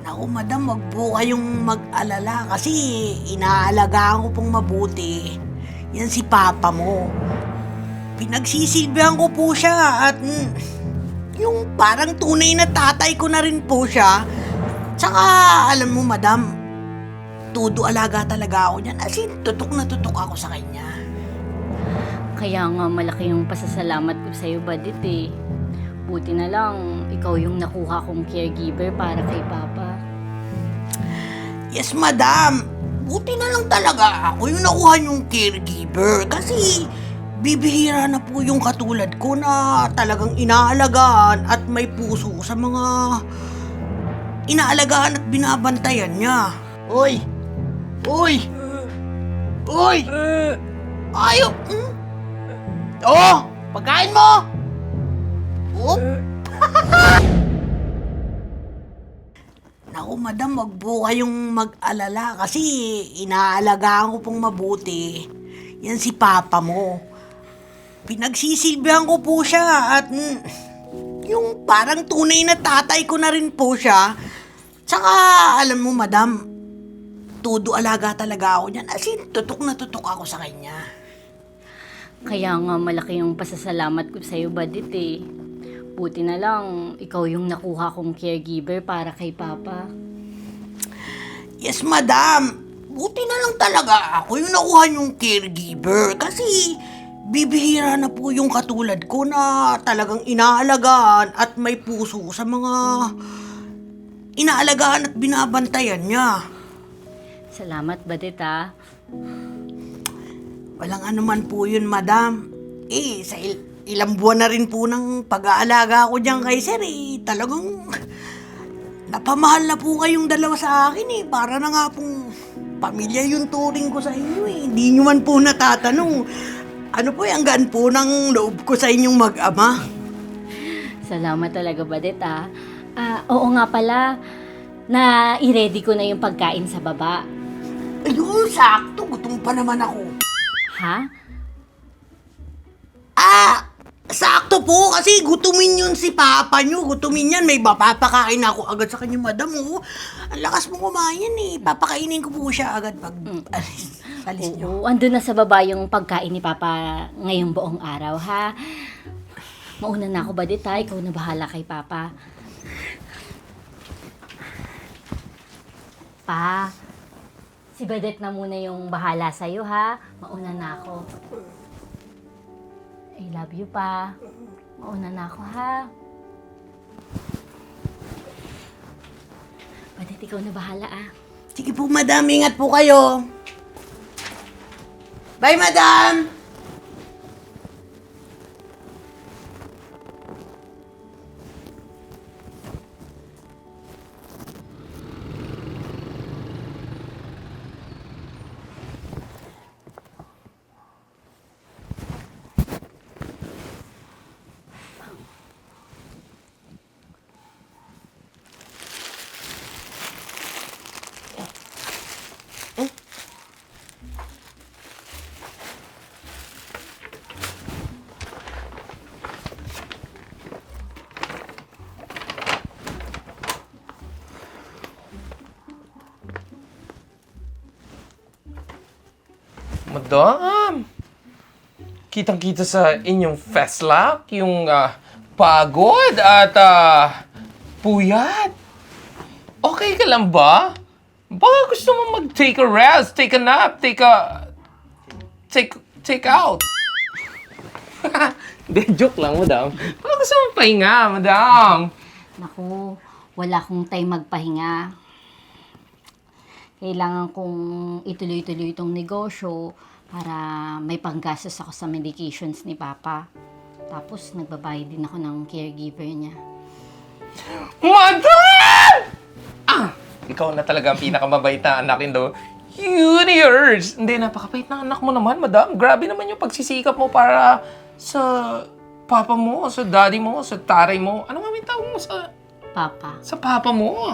Naku, madam, wag po kayong mag-alala kasi inaalagaan ko pong mabuti. Yan si papa mo. Pinagsisilbihan ko po siya at yung parang tunay na tatay ko na rin po siya. Tsaka, alam mo, madam, todo alaga talaga ako niyan. As in, tutok na tutok ako sa kanya. Kaya nga malaki yung pasasalamat ko sa'yo, Badit eh. Buti na lang, ikaw yung nakuha kong caregiver para kay Papa. Yes, madam. Buti na lang talaga ako yung nakuha yung caregiver kasi bibihira na po yung katulad ko na talagang inaalagaan at may puso sa mga inaalagaan at binabantayan niya. Uy! Uy! Uy! Ayaw! Oh! Pagkain mo! Oop! Naku, madam, wag po kayong mag-alala kasi inaalagaan ko pong mabuti. Yan si papa mo. Pinagsisilbihan ko po siya at yung parang tunay na tatay ko na rin po siya. Tsaka, alam mo, madam, todo alaga talaga ako niyan. As in, tutok na tutok ako sa kanya. Kaya nga malaki yung pasasalamat ko sa'yo, Badit eh. Buti na lang, ikaw yung nakuha kong caregiver para kay Papa. Yes, madam. Buti na lang talaga ako yung nakuha yung caregiver kasi bibihira na po yung katulad ko na talagang inaalagaan at may puso sa mga inaalagaan at binabantayan niya. Salamat, Badit ah. Walang anuman po yun, madam. Sa ilang buwan na rin po ng pag-aalaga ko dyan kay sir, talagang napamahal na po kayong dalawa sa akin Para na nga pong pamilya yung turing ko sa inyo Hindi nyo man po natatanong. Ano po ang gaan po ng loob ko sa inyong mag-ama? Salamat talaga, Badit ah. Oo nga pala, na i-ready ko na yung pagkain sa baba. Ayun, sakto. Gutom pa naman ako. Ha? Sakto po kasi gutumin yun si papa nyo. Gutumin yan. May mapapakain ako agad sa kanya, madam. Ang lakas mo kumain Papakainin ko po siya agad pag alis nyo. Oo, andun na sa baba yung pagkain ni Papa ngayong buong araw, ha? Mauna na ako, Badit, ha? Ikaw na bahala kay Papa. Pa, si Badit na muna yung bahala sa'yo, ha? Mauna na ako. I love you, Pa. Mauna na ako, ha? Badit, ikaw na bahala, ah. Sige po, madam. Ingat po kayo. Bye, madam! Madam, kitang-kita sa inyong feslak, yung pagod at puyat. Okay ka lang ba? Baka gusto mo mag-take a rest, take a nap, take out. Hindi, joke lang, madam. Baka gusto mo pahinga, madam. Naku, wala akong time magpahinga. Kailangan kong ituloy-tuloy itong negosyo para may panggastos ako sa medications ni Papa. Tapos, nagbabayad din ako ng caregiver niya. Madam! Ikaw na talaga ang pinakamabait na anak in the universe. Hindi, napakabait na anak mo naman, madam. Grabe naman yung pagsisikap mo para sa papa mo, sa daddy mo, sa taray mo. Ano nga may tawag mo sa Papa, papa mo?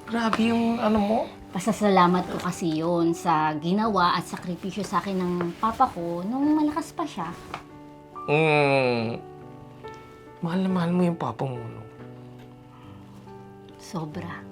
Grabe yung ano mo. pasasalamat ko kasi yon sa ginawa at sakripisyo sa akin ng papa ko nung malakas pa siya. Mahal na mahal mo yung papa mo, no? Sobra.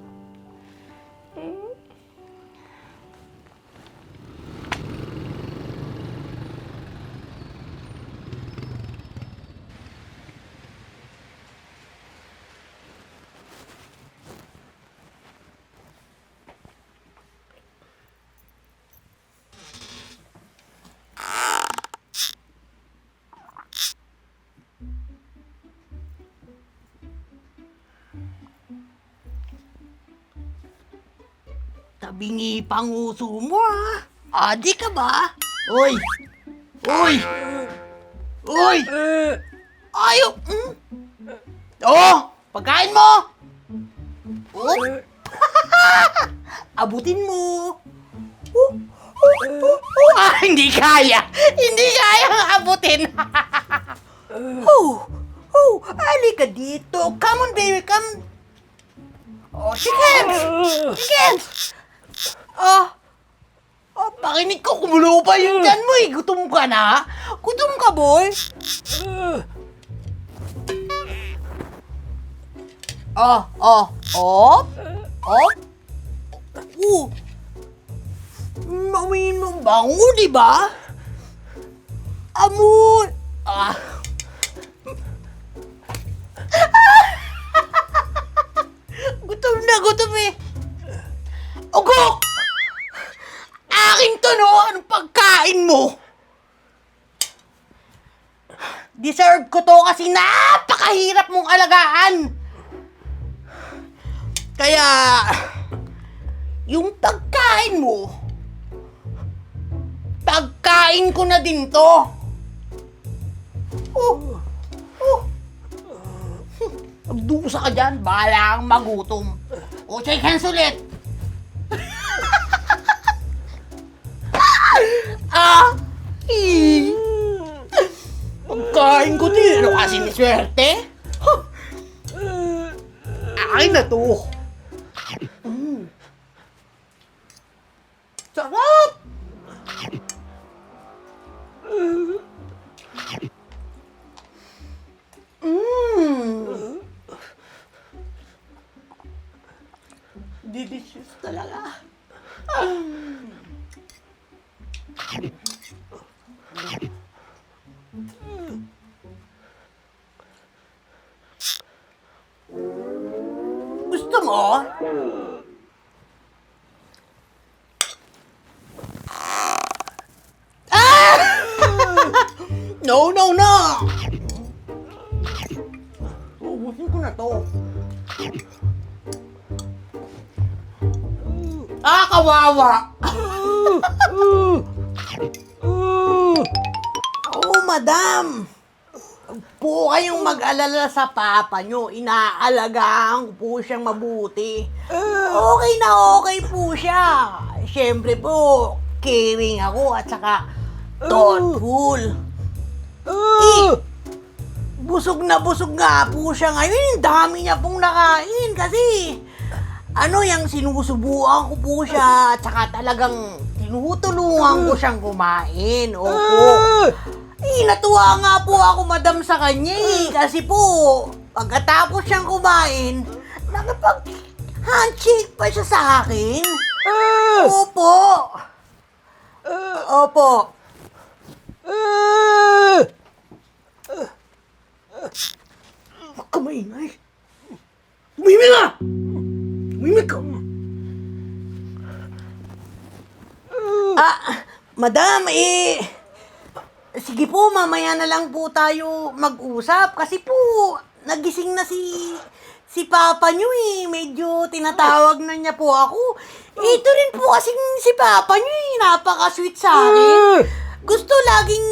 Tabingi pang uso mo, ha? Adi ka ba? Uy! Uy! Uy! Ayaw! Oh! Pagkain mo! Oh! Abutin mo! Hindi kaya! Hindi kaya abutin! Halika dito! Come on, baby! Come! Oh, chicken! Chicken! Pakinig ko, kumulo pa yung dyan mo eh. Gutom ka na? Gutom ka, boy? Op! Maumiin mo bango, di ba? Amoy! Gutom eh. Ugok! Akin to, no? Anong pagkain mo? Deserve ko to kasi napakahirap mong alagaan. Kaya, yung pagkain mo, pagkain ko na din to. Magdusa ka dyan, bahala kang magutom. O, shake hands ulit. Pagkain ko din. Ano kasi ni swerte? Akin na to. Sarap! Delicious talaga. Gusto mo? No! Ubusin ko na to. Kawawa! Madam! Huwag po kayong mag-alala sa papa nyo. Inaalagaan ko po siyang mabuti. Okay na okay po siya. Siyempre po, caring ako at saka thoughtful. Busog nga po siya ngayon. Ang dami niya pong nakain kasi yung sinusubuan ko po siya at saka talagang tinutulungan ko siyang kumain. Opo. Natuwa nga po ako, madam, sa kanya kasi po, pagkatapos siyang kumain, nakapag-handshake pa siya sa akin. Opo. Huwag ka maingay. Tumimik ka! Tumimik ka! Madam, sige po, mamaya na lang po tayo mag-usap kasi po, nagising na si Papa nyo medyo tinatawag na niya po ako. Ito rin po kasing si Papa nyo napaka-sweet sa akin. Gusto laging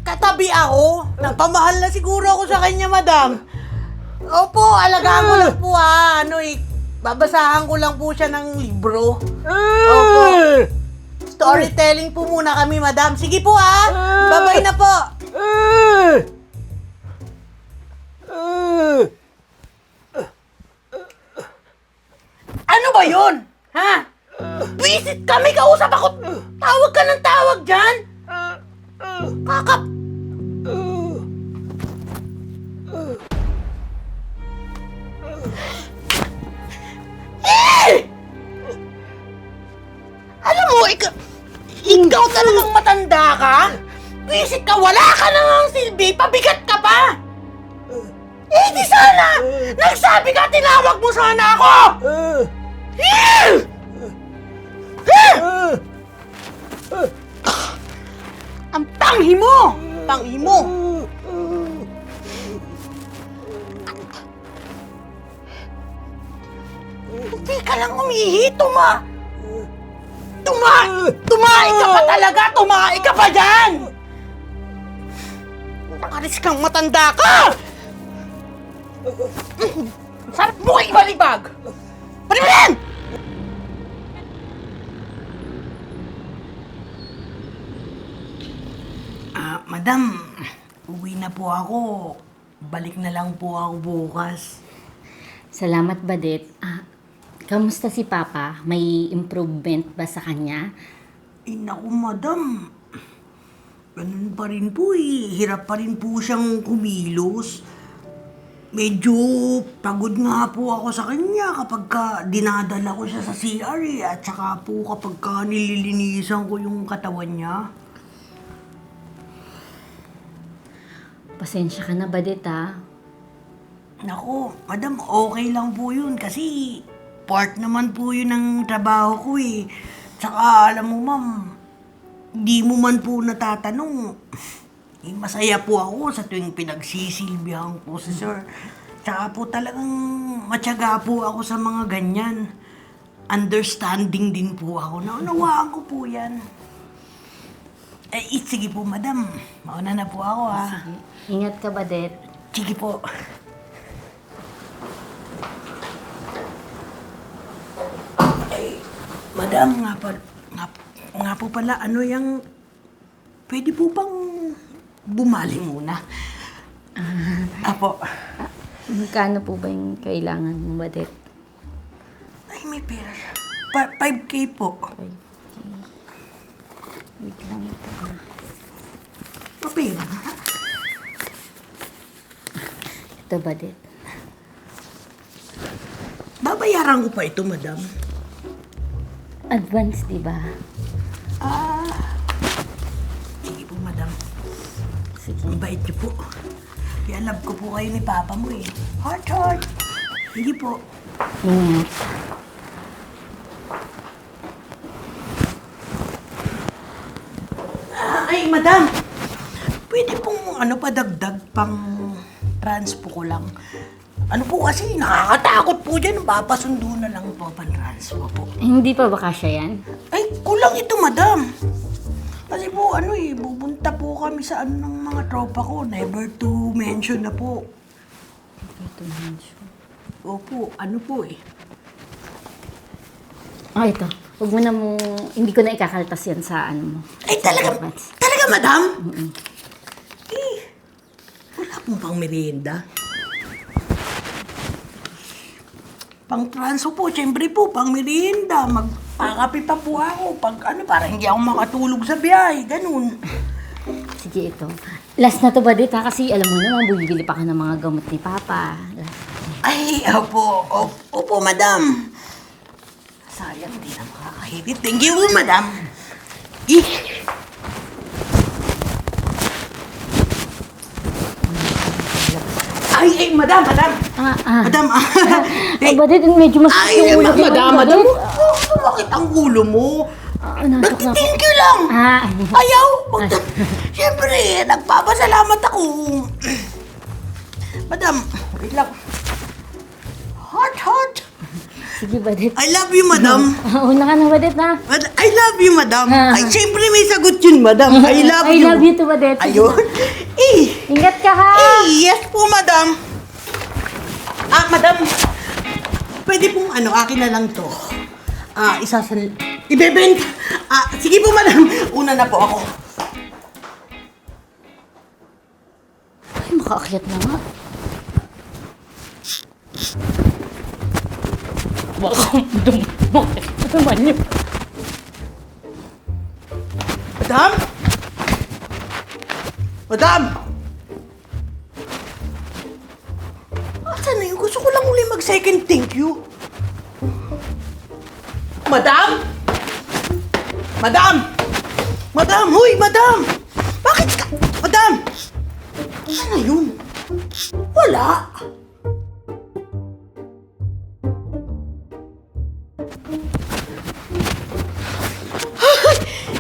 katabi ako. Napamahal na siguro ako sa kanya, madam. Opo, alagaan ko lang po babasahan ko lang po siya ng libro. Opo. Storytelling po muna kami, madam. Sige po, Bye-bye na po. Ano ba yun? Ha? Visit kami, kausap ako. Tawag ka ng tawag dyan. Kakap. Alam mo, ikaw talagang matanda ka? Visit ka, wala ka nang silbi, pabigat ka pa! Di sana! Nagsabi ka, tinawag mo sana ako! Ang tanghi mo! Tanghi mo! Hindi ka lang umihito, ma! Tumae ka pa talaga! Tumae ka pa dyan! Makaris kang matanda ka! Sarap mo kayo balibag! Pari mo yan! Madam, uwi na po ako. Balik na lang po ako bukas. Salamat, Badit. Kamusta si Papa? May improvement ba sa kanya? Naku, madam. Ganun pa rin po eh. Hirap pa rin po siyang kumilos. Medyo pagod nga po ako sa kanya kapag dinadala ko siya sa CR eh. At saka po kapag nililinisan ko yung katawan niya. Pasensya ka na, Badit, Naku, madam, okay lang po yun kasi part naman po yun ng trabaho ko eh. Tsaka alam mo ma'am, di mo man po natatanong. Masaya po ako sa tuwing pinagsisilbihan po si sir. Tsaka po talagang matyaga po ako sa mga ganyan. Understanding din po ako. Naunawaan ko po yan. Sige po madam, mauna na po ako Ingat ka, Badit. Sige po. Madam, nga po pala, pwede po bang bumali muna? Apo. Magkano po ba yung kailangan mo, Badit? Ay, may pera siya. 5K po. Wait lang ito. Papera na. Ito, Badit. Babayaran ko pa ito, madam. Advance, di ba? Sige po, madam. Sige. Ang bait niyo po. Kaya love ko po kayo ni Papa mo eh. Heart, heart. Sige po. Ingat. Ay, madam. Pwede pong padagdag pang transpo ko lang. Ano po kasi, nakakatakot po dyan. Papasundo na lang po pang transpo po. Hindi pa ba kasya yan? Ay, kulang ito, madam. Kasi po, bubunta po kami sa ng mga tropa ko. Never to mention na po. Ito mention. Opo, po eh. Ito. Huwag mo na hindi ko na ikakaltas yan sa mo. Ay, talaga, madam? Wala pong pang merienda. Pang transo po, siyempre po, pang merienda. Magpakape pa po ako. Para hindi ako makatulog sa biyahe. Ganun. Sige, ito. Last na to, Badit, kasi alam mo naman, bumibili pa ka ng mga gamot ni Papa. Ay, opo, madam. Sayang, di na makakahirit. Thank you, madam. Ay, madam. Madam, Badit, medyo mas madam. Bakit ang ulo mo? Natok na ako. Thank you lang. Ayaw. Siyempre, nagpapasalamat ako. Madam, wait lang. Heart. Sige, Badit. I love you, madam. Una ka na, Badit, ha? I love you, madam. Ay, siyempre may sagot yun, madam. I love you. I love you too, Badit. Ayun. Ingat ka, ha? Yes po, madam. Madam. Pwede pong akin na lang to. Ibebenta. Sige po, madam. Una na po ako. Ay, makaakyat na nga. Bakit naman yun? Madam? Madam! Asan na yun? Gusto ko lang uli mag-second thank you. Madam? Madam! Huy, madam! Bakit ka? Madam! Asan na yun? Wala.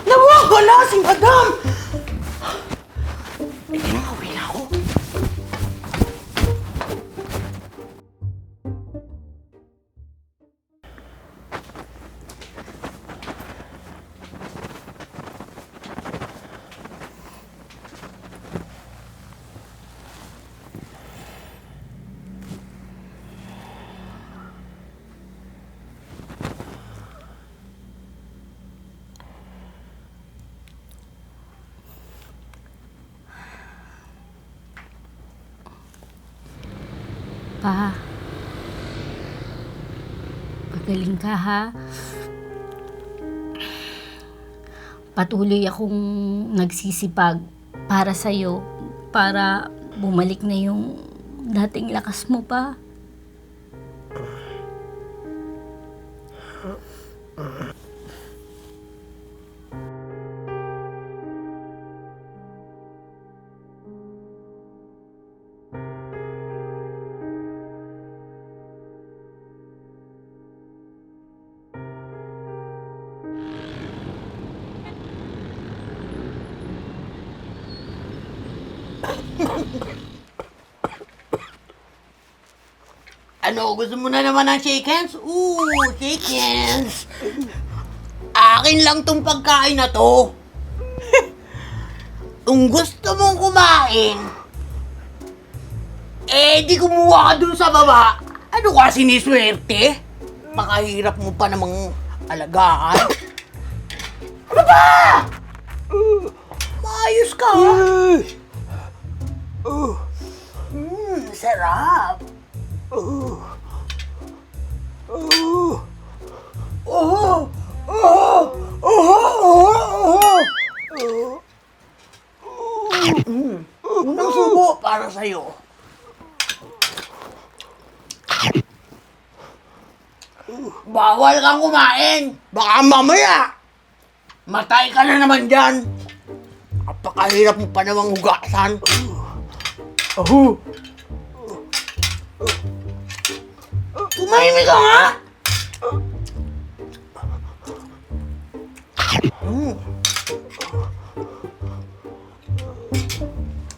Nawawala si madam! Uwi na ako. Pa, pagaling ka ha. Patuloy akong nagsisipag para sa'yo, para bumalik na yung dating lakas mo pa. Ano, gusto mo na naman ng shake hands? Ooh, shake hands. Akin lang tong pagkain na to. Kung gusto mong kumain, di kumuha ka dun sa baba. Ano ka, siniswerte? Pakahirap mo pa namang alagaan. Ano ba? Maayos ka, ha? Sarap. Unang subo para sa'yo. Bawal kang kumain. Baka mamaya, matay ka na naman dyan. Napakahirap mo pa namang hugasan. Tumahimik ka nga!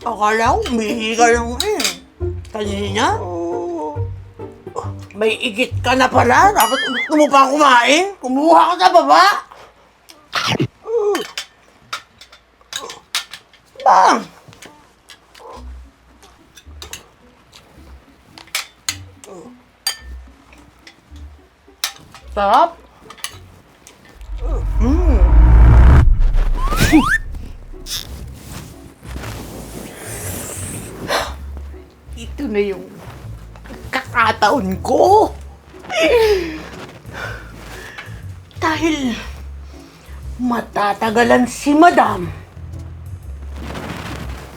Akala ko umihi ka lang kanina? May igit ka na pala, dapat gusto mo pa kumain? Kumuha ka sa baba! Bang! Sarap! Ito na yung kakataon ko! Dahil matatagalan si Madam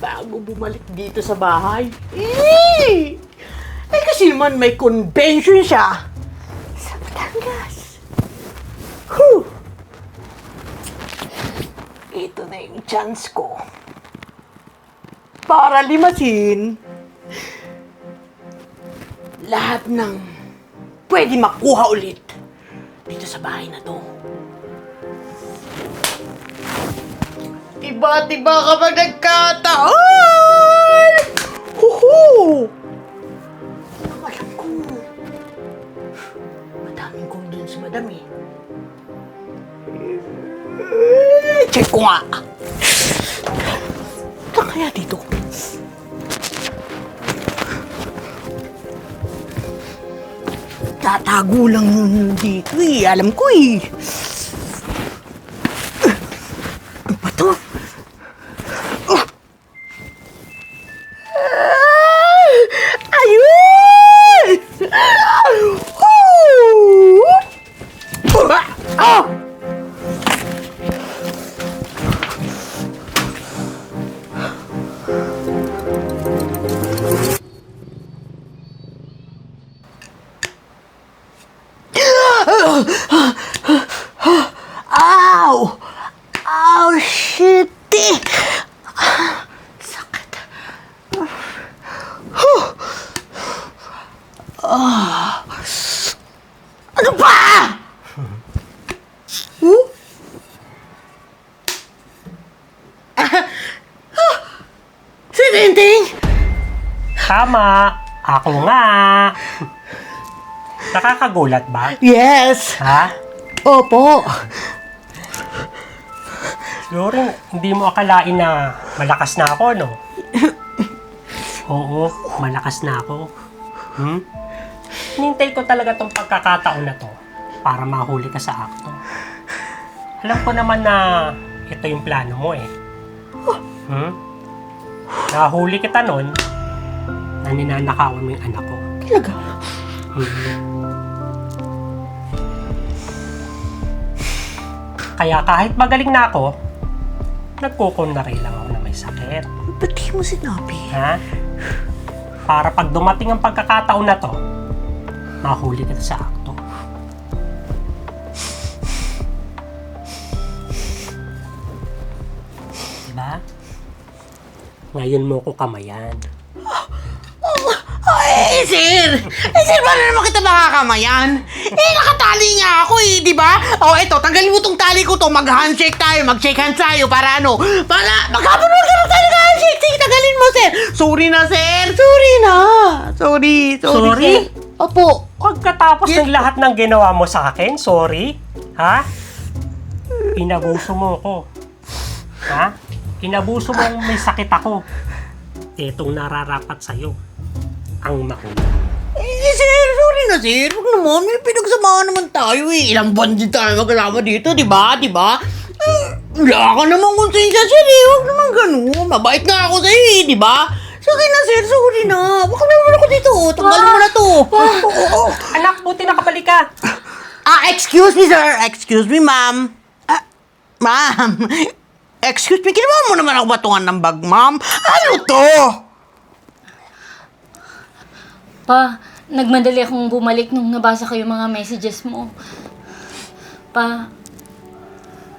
bago bumalik dito sa bahay. Kasi naman may convention siya sa Batangas. Ito na yung chance ko para limasin lahat ng pwede makuha ulit dito sa bahay na to. Iba't iba kapag nagkataon! Huhu! Alam ko, madaming kondon si Madam eh. Check ko nga. Saan kaya dito? Tatago lang yun dito eh. Alam ko eh. Ano ba to? Ayun! Ow! Ow, shit! Sakit. Ano ba? Si Tinting? Tama! Ako nga! Nakakagulat ba? Yes! Ha? Opo. Siguro hindi mo akalain na malakas na ako, no? Oo, malakas na ako. Hinintay ko talaga tong pagkakataon na to para mahuli ka sa akto. Alam ko naman na ito yung plano mo eh. Nahuli kita nun na ninanakawan mo yung anak ko. Talaga? Kaya kahit magaling na ako, nagkukunwari lang ako na may sakit. Ba't di mo sinabi? Ha? Para pag dumating ang pagkakataon na to, mahuli kita sa akto. Diba? Ngayon mo ko kamayan. Ay, sir! Eh, sir, paano naman kita makakamayan? Eh, nakatali nga ako eh, di ba? O, eto, tanggalin mo tong tali ko to, mag-handshake tayo, mag-shake hands tayo, para ano? Para, magkapanood ka na tayo mag-handshake, sige, tanggalin mo, sir! Sorry na, sir! Sorry na! Sorry, Sorry? sir. Opo. Pagkatapos ng lahat ng ginawa mo sa akin, sorry? Ha? Inabuso mo ko. Ha? Inabuso mo may sakit ako. Etong nararapat sa'yo. Ang mahuli. Eh, sir, sorry na, sir. Huwag naman, may pinagsamahan naman tayo eh. Ilang buwan din tayo magkasama dito, di ba? Di ba? Wala ka namang konsensya, sir eh. Huwag naman ganun. Mabait nga ako sa'yo eh, di ba? Sige na, sir. Sorry na. Huwag naman ako dito. Tanggalin mo na to. Anak, buti nakabalik ka. Excuse me, sir. Excuse me, ma'am. Ma'am. Excuse me, kinuha mo naman ako batungan ng bag, ma'am. Ano to? Pa, nagmadali akong bumalik nung nabasa ko yung mga messages mo. Pa,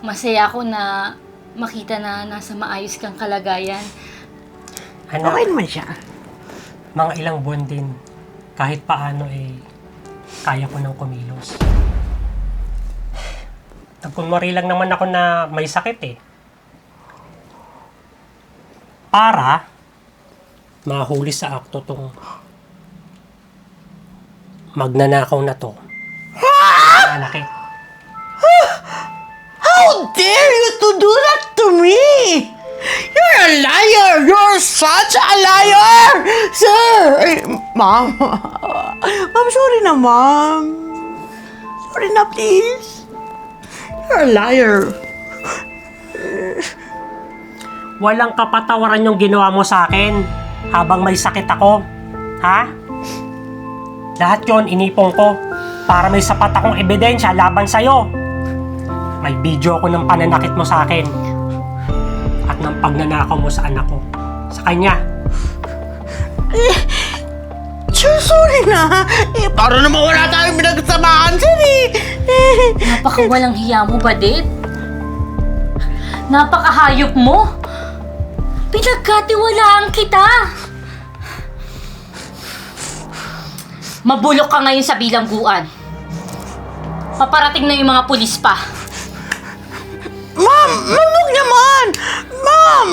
masaya ako na makita na nasa maayos kang kalagayan. Anak, Okay naman siya. mga ilang buwan din, kahit paano kaya ko nang kumilos. Nagkunwari lang naman ako na may sakit Para mahuli sa akto tong magnanakaw na to. Anak How dare you to do that to me? You're a liar! You're such a liar! Sir! Ma'am. Ma'am, sorry na, ma'am. Sorry na, please. You're a liar. Walang kapatawaran yung ginawa mo sa akin habang may sakit ako. Ha? Lahat yon inipong ko para may sapat akong ebidensya laban sa'yo. May video ako ng pananakit mo sa akin at ng pagnanakaw mo sa anak ko. Sa kanya. Sir, sorry na. Para naman wala tayong pinagsamahan, sir Napakawalang hiya mo, Badit. Napakahayop mo. Pinagkatiwalaan kita. Mabulok ka ngayon sa bilangguan. Paparating na yung mga pulis pa. Ma'am! Huwag naman! Ma'am!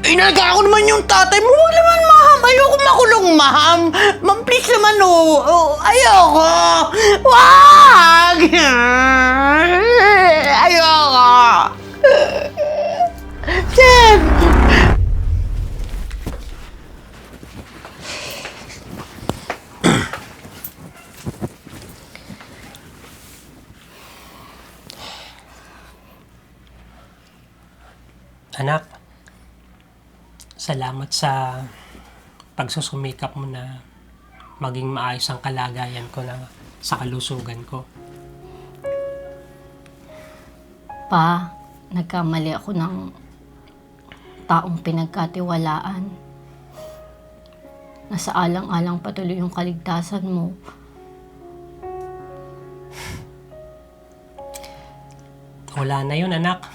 Inalaga ko naman yung tatay mo. Huwag naman, ma'am. Ayoko makulong, ma'am. Ma'am, please naman, ayoko. Wag! Ayoko. Sir! Anak, salamat sa pagsusumikap mo na maging maayos ang kalagayan ko na sa kalusugan ko. Pa, nagkamali ako ng taong pinagkatiwalaan. Nasa alang-alang patuloy yung kaligtasan mo. Wala na yun, anak.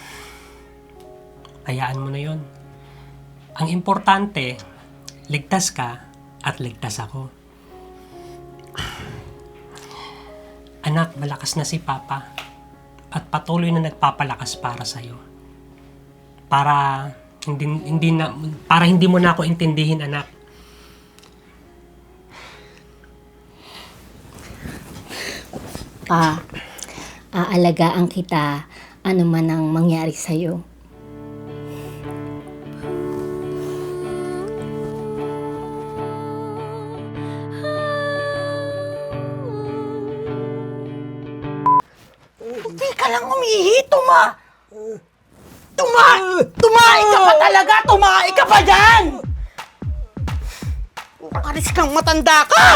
Hayaan mo na yun. Ang importante, ligtas ka at ligtas ako. Anak, malakas na si Papa at patuloy na nagpapalakas para sa'yo. Para hindi mo na ako intindihin, anak. Pa, aalagaan kita ano man ang mangyari sa'yo. Hindi ka lang umihi, Tumahi ka pa talaga! Tumahi ka pa dyan! Aris kang matanda ka!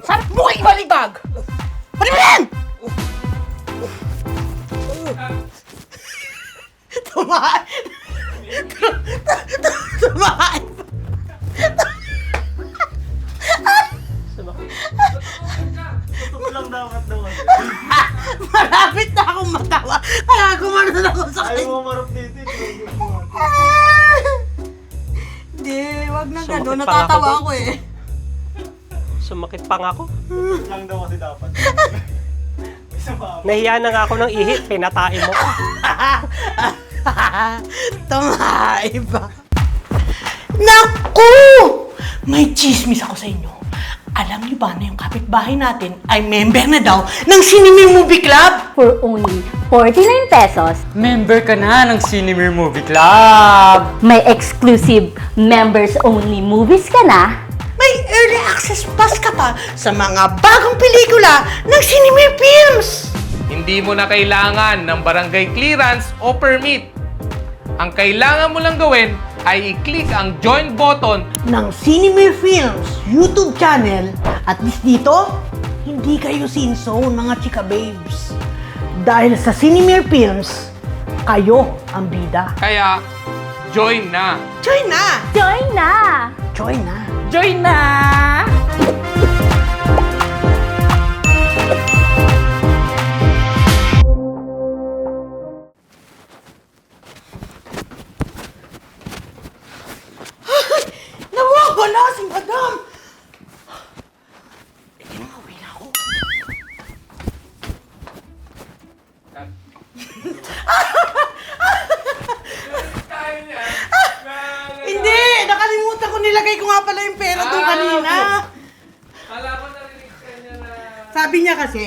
Sarap mo kayo balibag! Pari mo yan! Tumahan! Tumahan! Lang dapat naman. Malapit na akong matawa, kaya gumanon ako sa Ayaw kanya. mo marap dito. Hindi, wag na Sumakit gano'n. pa nga Natatawa ako ako eh. Sumakit pa nga ako. Lang daw kasi dapat. Isa pa. Nahiya na nga ako ng ihit, pinatain mo pa. Tumahay ba? Naku! May chismis ako sa inyo. Alam niyo ba na yung kapitbahay natin ay member na daw ng Cinema Movie Club? For only 49 pesos, Member ka na ng Cinemer Movie Club! may exclusive members-only movies ka na. May early access pass ka pa sa mga bagong pelikula ng Cinema Films! Hindi mo na kailangan ng barangay clearance o permit. Ang kailangan mo lang gawin ay i-click ang join button. Ng Cinema Films YouTube channel. At least dito, hindi kayo sinzone mga chika babes. Dahil sa Cinema Films, kayo ang bida. Kaya, join na! Join na! Join na! Join na! Join na! Nawawala si Madam! Hindi na, uwi na ako. Hindi! Nakalimutan ko, nilagay ko nga pala yung pera doon kanina. Kala ko narinig ka niya na... Sabi niya kasi,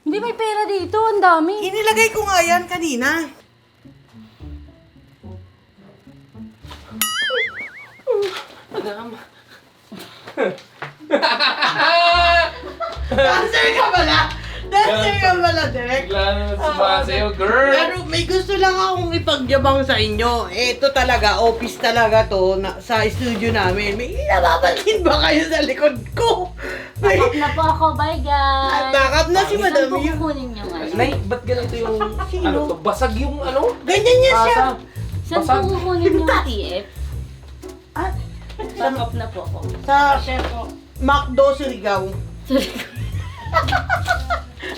Hindi may pera dito, ang dami. inilagay ko nga yan kanina. Dancer ka pala! Dancer ka pala, Derek! Bigla naman sumasayo, girl! Pero may gusto lang akong ipagyabang sa inyo. Ito talaga, office talaga to sa studio namin. May nababansin ba kayo sa likod ko? May Backup na po ako, bye guys! backup na si Saan Madam po Yu. kukunin yung ano? Nay, ba't ganito yung... Sino? Ano to? Basag yung ano? Ganyan niya siya. Saan Basag. po kukunin yung TF? Ah, Backup na po ako. sa McDo Surigao.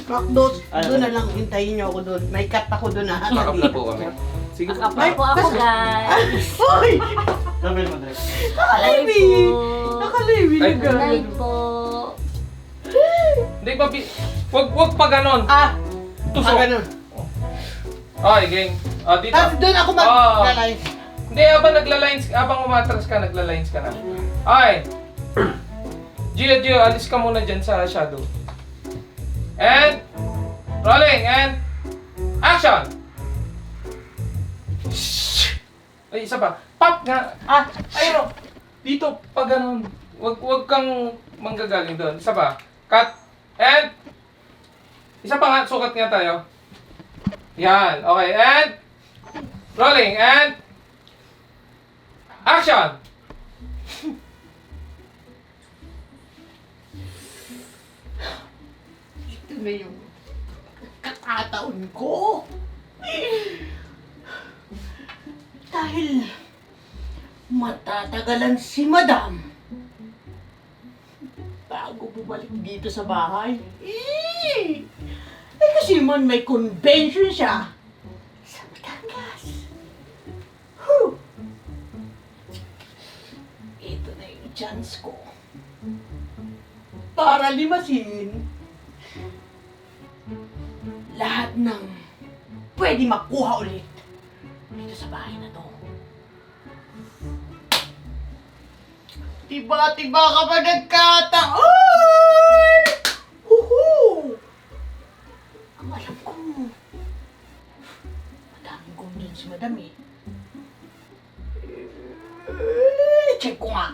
McDo, doon na lang. Hintayin niyo ako doon. May cut ako doon na. Backup na po kami. Sige po. Backup na po ako, guys! Uy! Sabi mo, Drek. Nakaliwi! Nakaliwi na Ay. gano'n. Night po. Hindi pa... Wag pa ganon. Ah! Tusok. Ganun. Ay, gang. Ah, dito. Tapos doon ako Ah. mag-lalay. Hindi, habang umatras ka, nagla-lines ka na. Ay! Gio, alis ka muna dyan sa shadow. And... Rolling, and... Action! Shhh! Ay, isa pa. Pop nga! Ah! Ayun o! Dito, pag ganun. Wag kang manggagaling doon. Isa pa. Cut. And... Isa pa nga, sukat nga tayo. Yan. Okay, and... Rolling, and... Action! Ito na yung kakataon ko. Dahil matatagalan si Madam bago bumalik dito sa bahay. Kasi man may convention siya sa Batangas. Whew. Ito na yung chance ko para limasin lahat ng pwede makuha ulit dito sa bahay na to. Tiba-tiba ka pa nagkataon! Huhu! Ang alam ko, madaming gumdun si Madam eh. Check ko nga.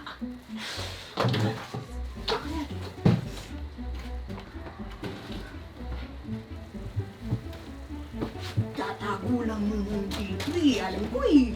Tatago lang dito eh. Alam ko eh.